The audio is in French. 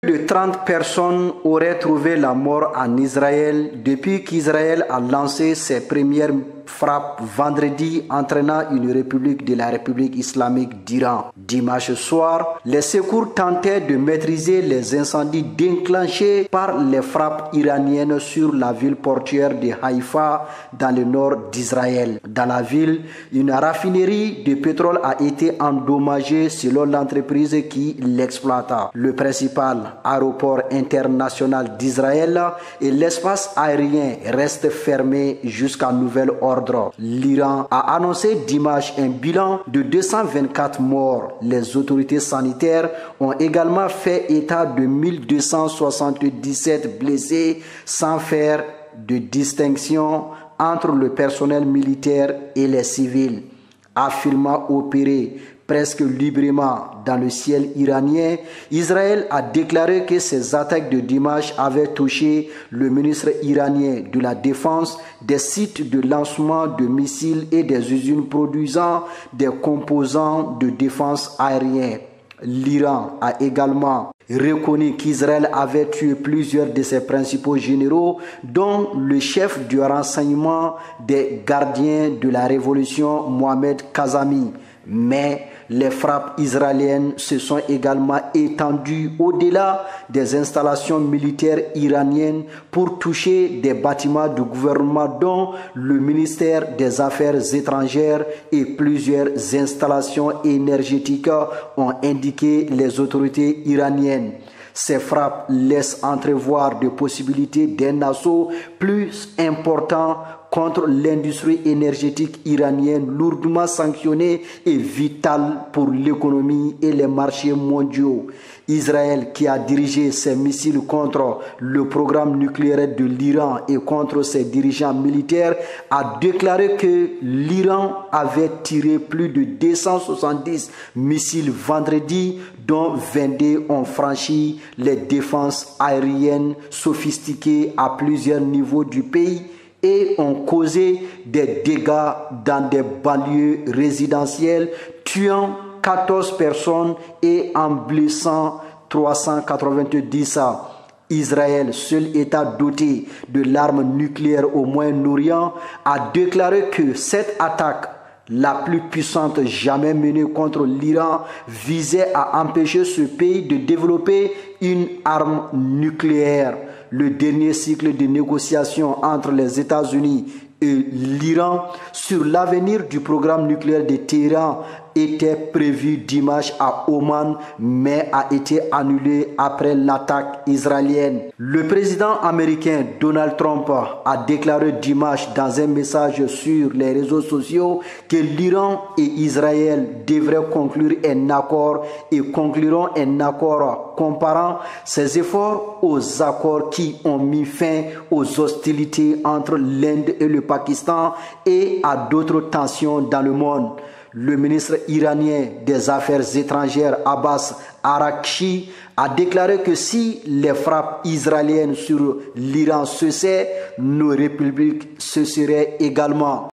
de 30 personnes auraient trouvé la mort en Israël depuis qu'Israël a lancé ses premières frappes vendredi entraînant une république de la République islamique d'Iran. Dimanche soir, les secours tentaient de maîtriser les incendies déclenchés par les frappes iraniennes sur la ville portuaire de Haïfa dans le nord d'Israël. Dans la ville, une raffinerie de pétrole a été endommagée selon l'entreprise qui l'exploita. Le principal aéroport international d'Israël et l'espace aérien restent fermés jusqu'à nouvel ordre. L'Iran a annoncé dimanche un bilan de 224 morts. Les autorités sanitaires ont également fait état de 1277 blessés sans faire de distinction entre le personnel militaire et les civils, affirmant opérer presque librement dans le ciel iranien. Israël a déclaré que ces attaques de dimanche avaient touché le ministre iranien de la Défense, des sites de lancement de missiles et des usines produisant des composants de défense aérienne. L'Iran a également reconnu qu'Israël avait tué plusieurs de ses principaux généraux, dont le chef du renseignement des gardiens de la révolution, Mohamed Kazami. Mais les frappes israéliennes se sont également étendues au-delà des installations militaires iraniennes pour toucher des bâtiments du gouvernement dont le ministère des Affaires étrangères et plusieurs installations énergétiques, ont indiqué les autorités iraniennes. Ces frappes laissent entrevoir des possibilités d'un assaut plus important contre l'industrie énergétique iranienne lourdement sanctionnée et vitale pour l'économie et les marchés mondiaux. Israël, qui a dirigé ses missiles contre le programme nucléaire de l'Iran et contre ses dirigeants militaires, a déclaré que l'Iran avait tiré plus de 270 missiles vendredi, dont 22 ont franchi les défenses aériennes sophistiquées à plusieurs niveaux du pays et ont causé des dégâts dans des banlieues résidentielles, tuant 14 personnes et en blessant 390. Israël, seul État doté de l'arme nucléaire au Moyen-Orient, a déclaré que cette attaque, la plus puissante jamais menée contre l'Iran, visait à empêcher ce pays de développer une arme nucléaire. Le dernier cycle de négociations entre les États-Unis et l'Iran sur l'avenir du programme nucléaire de Téhéran était prévu dimanche à Oman, mais a été annulé après l'attaque israélienne. Le président américain Donald Trump a déclaré dimanche dans un message sur les réseaux sociaux que l'Iran et Israël devraient conclure un accord et concluront un accord comparant ses efforts aux accords qui ont mis fin aux hostilités entre l'Inde et le Pakistan et à d'autres tensions dans le monde. Le ministre iranien des Affaires étrangères Abbas Araghchi a déclaré que si les frappes israéliennes sur l'Iran cessaient, nos républiques cesseraient également.